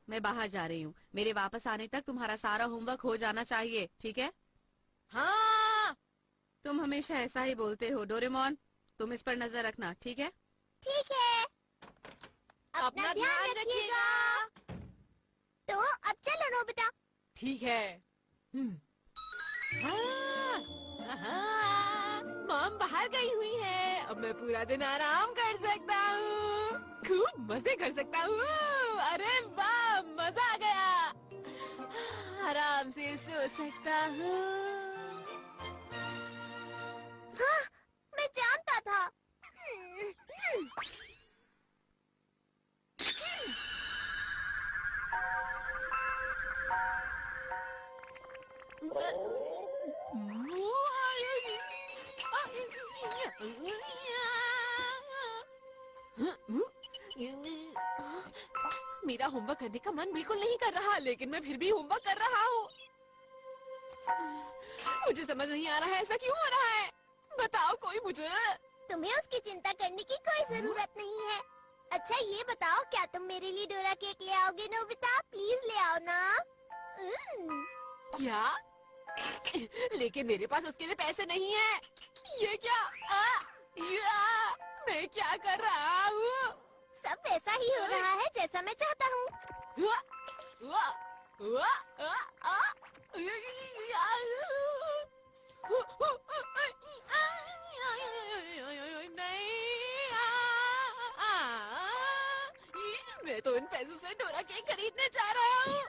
मैं बाहर जा रही हूँ। मेरे वापस आने तक तुम्हारा सारा होमवर्क हो जाना चाहिए, ठीक है? हाँ। तुम हमेशा ऐसा ही बोलते हो डोरेमोन। तुम इस पर नजर रखना, ठीक है? ठीक है। अपना ध्यान रखिएगा। तो अब चलो नोबिता। ठीक है। हाँ, हाँ, मॉम बाहर गई हुई है। अब मैं पूरा दिन आराम कर सकता हूँ, खूब मजे कर सकता हूँ। अरे वाह, मजा आ गया। आराम से सो सकता हूँ। हाँ, मैं जानता था। मेरा होमवर्क करने का मन बिल्कुल नहीं कर रहा, लेकिन मैं फिर भी होमवर्क कर रहा हूँ। मुझे समझ नहीं आ रहा है ऐसा क्यों हो रहा है। बताओ कोई मुझे। तुम्हें उसकी चिंता करने की कोई जरूरत नहीं है। अच्छा ये बताओ, क्या तुम मेरे लिए डोरा केक ले आओगे नोबिता? प्लीज ले आओ ना। क्या? लेकिन मेरे पास उसके लिए पैसे नहीं है। ये क्या? मैं क्या कर रहा हूँ? सब वैसा ही हो रहा है जैसा मैं चाहता हूँ। मैं तो इन पैसों से डोरा केक खरीदने जा रहा हूँ।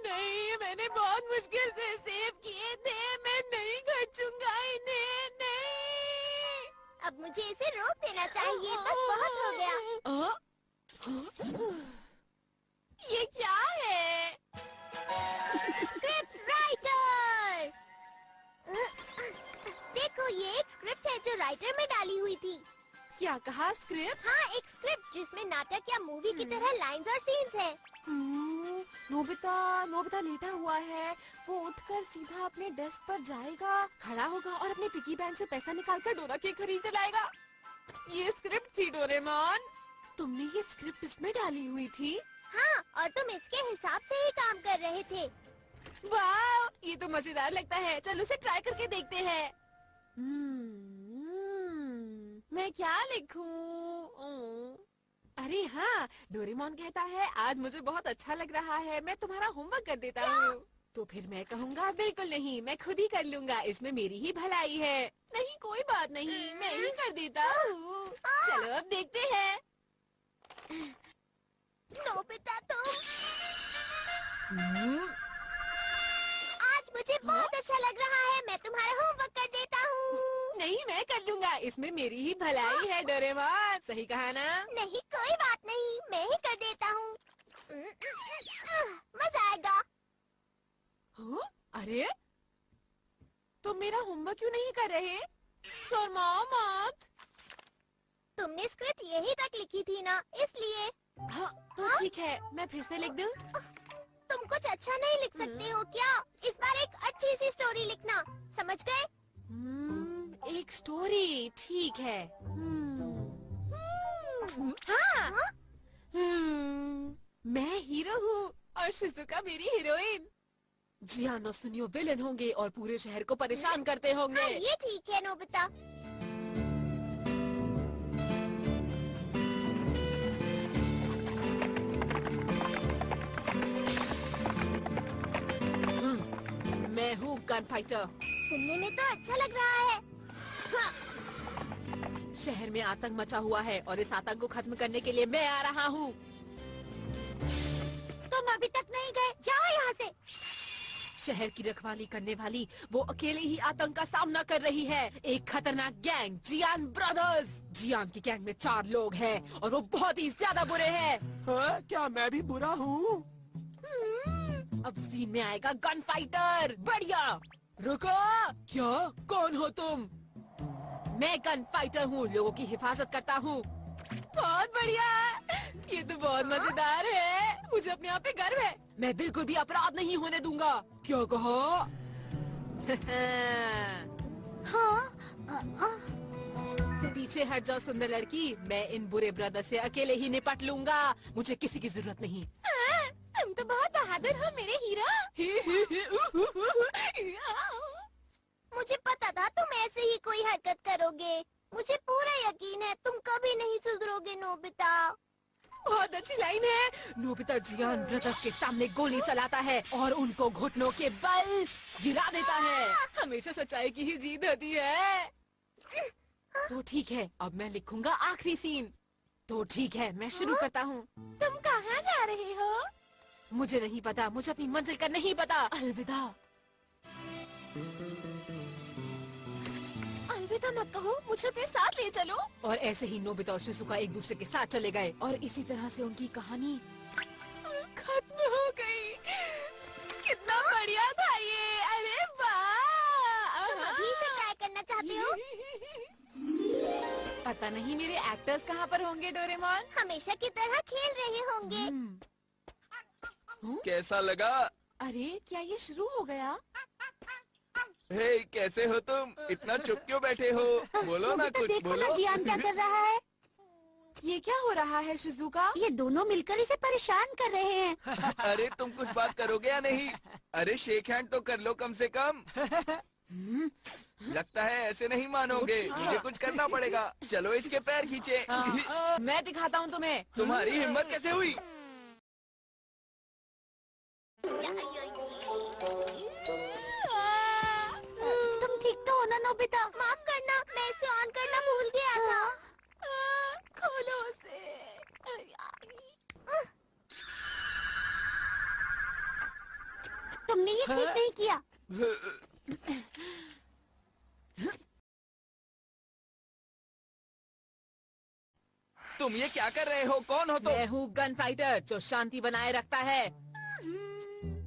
नहीं, मैंने बहुत मुश्किल से सेव किए थे। मैं नहीं खर्चूंगा इन्हें, नहीं। अब मुझे इसे रोक देना चाहिए। बस बहुत हो गया। ये क्या है? Script writer. देखो, ये एक स्क्रिप्ट है जो राइटर में डाली हुई थी। क्या कहा? स्क्रिप्ट? हाँ, एक स्क्रिप्ट जिसमें नाटक या मूवी की तरह लाइंस और सीन्स हैं। नोबिता लेटा हुआ है। वो उठकर सीधा अपने डेस्क पर जाएगा, खड़ा होगा और अपने पिगी बैंक से पैसा निकालकर डोरा केक खरीद कर लाएगा। ये स्क्रिप्ट थी डोरेमोन। तुमने ये स्क्रिप्ट इसमें डाली हुई थी? हाँ, और तुम इसके हिसाब से ही काम कर रहे थे। वाह, ये तो मजेदार लगता है। चलो उसे ट्राई करके देखते हैं। मैं क्या लिखूं? अरे हाँ, डोरेमोन कहता है आज मुझे बहुत अच्छा लग रहा है, मैं तुम्हारा होमवर्क कर देता हूँ। तो फिर मैं कहूँगा बिल्कुल नहीं, मैं खुद ही कर लूँगा, इसमें मेरी ही भलाई है। नहीं, कोई बात नहीं, मैं ही कर देता हूँ। चलो अब देखते हैं। नोबिता तुम। आज मुझे बहुत अच्छा लग रहा है। मैं तुम्हारा होमवर्क कर देता हूँ। नहीं, मैं कर लूँगा, इसमें मेरी ही भलाई है डोरेमोन। सही कहा ना? नहीं, कोई बात नहीं, मैं ही कर देता हूँ। मजा आएगा। अरे, तुम मेरा होमवर्क क्यों नहीं कर रहे? शर्माओ मत। तुमने स्क्रिप्ट यही तक लिखी थी ना, इसलिए। हाँ, तो ठीक है, मैं फिर से लिख दूं? तुम कुछ अच्छा नहीं लिख सकते हो क्या? इस बार एक अच्छी सी स्टोरी लिखना, समझ गए? एक स्टोरी, ठीक है। हाँ। मैं हीरो हूँ और शिजुका मेरी हीरोइन। जियान और सुनियो विलेन होंगे और पूरे शहर को परेशान करते होंगे। हाँ, ये ठीक है नोबिता। मैं हूँ गन फाइटर। सुनने में तो अच्छा लग रहा है। हाँ। शहर में आतंक मचा हुआ है और इस आतंक को खत्म करने के लिए मैं आ रहा हूँ। तुम अभी तक नहीं गए, जाओ यहाँ से। शहर की रखवाली करने वाली वो अकेले ही आतंक का सामना कर रही है। एक खतरनाक गैंग, जियान ब्रदर्स। जियान की गैंग में 4 लोग हैं और वो बहुत ही ज्यादा बुरे हैं। हाँ, क्या मैं भी बुरा हूँ? अब सीन में आएगा गन फाइटर। बढ़िया। रुको, क्या? कौन हो तुम? मैं गन फाइटर हूँ, लोगों की हिफाजत करता हूँ। बहुत बढ़िया, ये तो बहुत मजेदार है। मुझे अपने आप पे गर्व है। मैं बिल्कुल भी अपराध नहीं होने दूंगा। क्या कहा? हाँ, पीछे हट जाओ सुंदर लड़की, मैं इन बुरे ब्रदर से अकेले ही निपट लूंगा, मुझे किसी की जरूरत नहीं। तुम तो बहुत बहादुर हो मेरे हीरो। मुझे पता था तुम ऐसे ही कोई हरकत करोगे। मुझे पूरा यकीन है तुम कभी नहीं सुधरोगे नोबिता। बहुत अच्छी लाइन है। नोबिता जियान ब्रदर्स के सामने गोली चलाता है और उनको घुटनों के बल गिरा देता है। हमेशा सच्चाई की ही जीत होती है। तो ठीक है, अब मैं लिखूंगा आखिरी सीन। तो ठीक है, मैं शुरू करता हूँ। तुम कहाँ जा रहे हो? मुझे नहीं पता, मुझे अपनी मंजिल का नहीं पता। अलविदा। अलविदा मत कहो, मुझे अपने साथ ले चलो। और ऐसे ही नोबिता और शिजुका एक दूसरे के साथ चले गए और इसी तरह से उनकी कहानी खत्म हो गई। कितना बढ़िया था ये। अरे वाह। तुम अभी से ट्राई करना चाहते हो? पता नहीं मेरे एक्टर्स कहाँ पर होंगे डोरेमोन। हमेशा की तरह खेल रहे होंगे। कैसा लगा? अरे क्या ये शुरू हो गया? हे, कैसे हो तुम? इतना चुप क्यों बैठे हो? बोलो ना, कुछ बोलो। जियान क्या कर रहा है? ये क्या हो रहा है शिजुका? ये दोनों मिलकर इसे परेशान कर रहे हैं। अरे तुम कुछ बात करोगे या नहीं? अरे शेक हैंड तो कर लो कम से कम। लगता है ऐसे नहीं मानोगे, मुझे कुछ करना पड़ेगा। चलो इसके पैर खींचे। मैं दिखाता हूँ तुम्हें। तुम्हारी हिम्मत कैसे हुई? तुम ठीक तो हो ना नोबिता? माफ करना, मैं इसे ऑन करना भूल गया था। खोलो उसे। तुमने ये ठीक नहीं किया। तुम ये क्या कर रहे हो? कौन हो तुम? मैं हूँ गन फाइटर जो शांति बनाए रखता है।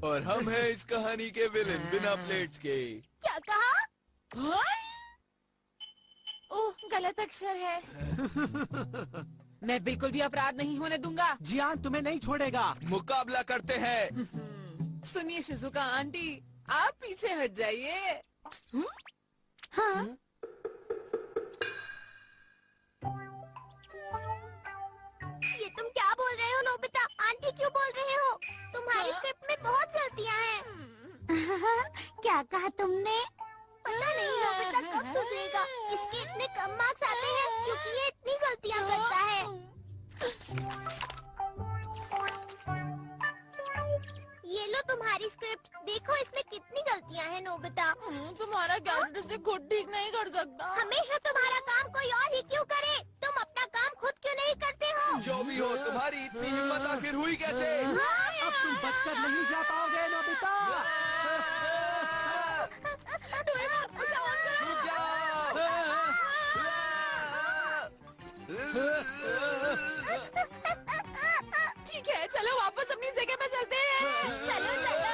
और हम हैं इस कहानी के विलेन बिना प्लेट्स के। क्या कहा? ओह, गलत अक्षर है। मैं बिल्कुल भी अपराध नहीं होने दूंगा। जियान तुम्हें नहीं छोड़ेगा। मुकाबला करते हैं। सुनिए शिजुका आंटी, आप पीछे हट जाइए। हाँ? ये तुम क्या बोल रहे हो नोबिता? आंटी क्यों बोल रहे हो? तुम्हारी स्क्रिप्ट में बहुत गलतियाँ हैं। क्या कहा तुमने? पता नहीं नोबिता कब सुधरेगा। इसके इतने कम मार्क्स आते हैं क्योंकि ये इतनी गलतियाँ करता है। ये लो तुम्हारी स्क्रिप्ट। देखो इसमें कितनी गलतियाँ हैं नोबिता। तुम्हारा कैरेक्टर से खुद ठीक नहीं कर सकता। हमेशा तुम्हारा काम कोई और ही क्यों करे? तुम अपना काम खुद क्यों नहीं करते हो? जो भी हो, तुम्हारी इतनी हिम्मत आखिर हुई कैसे? अब तुम बचकर नहीं जा पाओगे नोबिता। रुक जाओ। ठीक है, चलो वापस अपनी जगह पे चलते हैं। चलो चलो।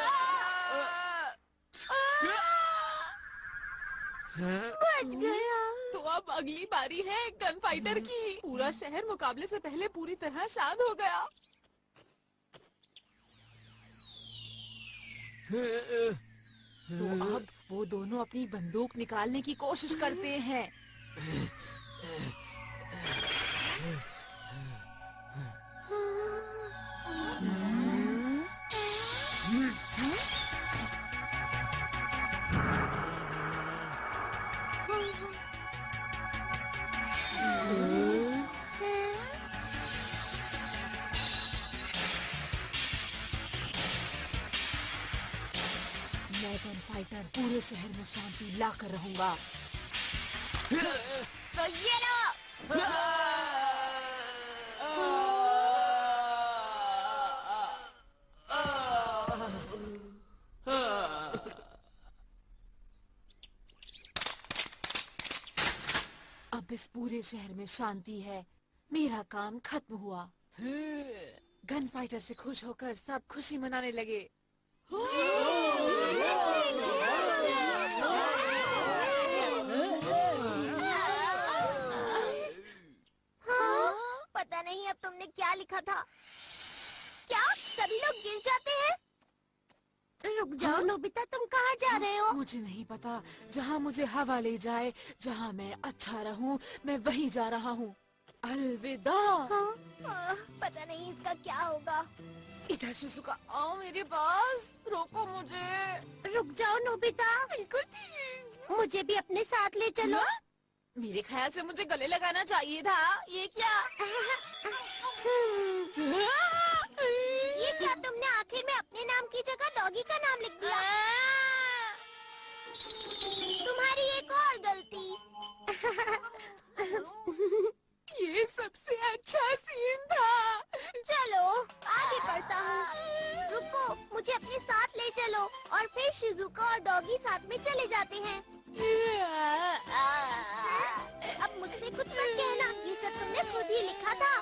बच गया। तो अब अगली बारी है गन फाइटर की। पूरा शहर मुकाबले से पहले पूरी तरह शांत हो गया। तो अब वो दोनों अपनी बंदूक निकालने की कोशिश करते हैं। मैं गन फाइटर पूरे शहर में शांति ला कर रहूंगा। तो ये लो। अब इस पूरे शहर में शांति है। मेरा काम खत्म हुआ। गन फाइटर से खुश होकर सब खुशी मनाने लगे। हाँ? पता नहीं अब तुमने क्या लिखा था। क्या सभी लोग गिर जाते हैं? रुक जाओ नोबिता, तुम कहाँ जा रहे हो? मुझे नहीं पता, जहाँ मुझे हवा ले जाए, जहाँ मैं अच्छा रहूँ, मैं वहीं जा रहा हूँ। अलविदा। पता नहीं इसका क्या होगा। इधर शिजुका आओ मेरे पास, रोको मुझे। रुक जाओ नोबिता, बिल्कुल ठीक। मुझे भी अपने साथ ले चलो। हाँ? मेरे ख्याल से मुझे गले लगाना चाहिए था। ये क्या? ये क्या तुमने आखिर में अपने नाम की जगह डॉगी का नाम लिख दिया? तुम्हारी एक और गलती। ये सबसे अच्छा सीन था। चलो आगे बढ़ता हूँ। रुको, मुझे अपने साथ ले चलो और फिर शिजुका और डॉगी साथ में चले जाते हैं। अब मुझसे कुछ मत कहना, ये सब तुमने खुद ही लिखा था।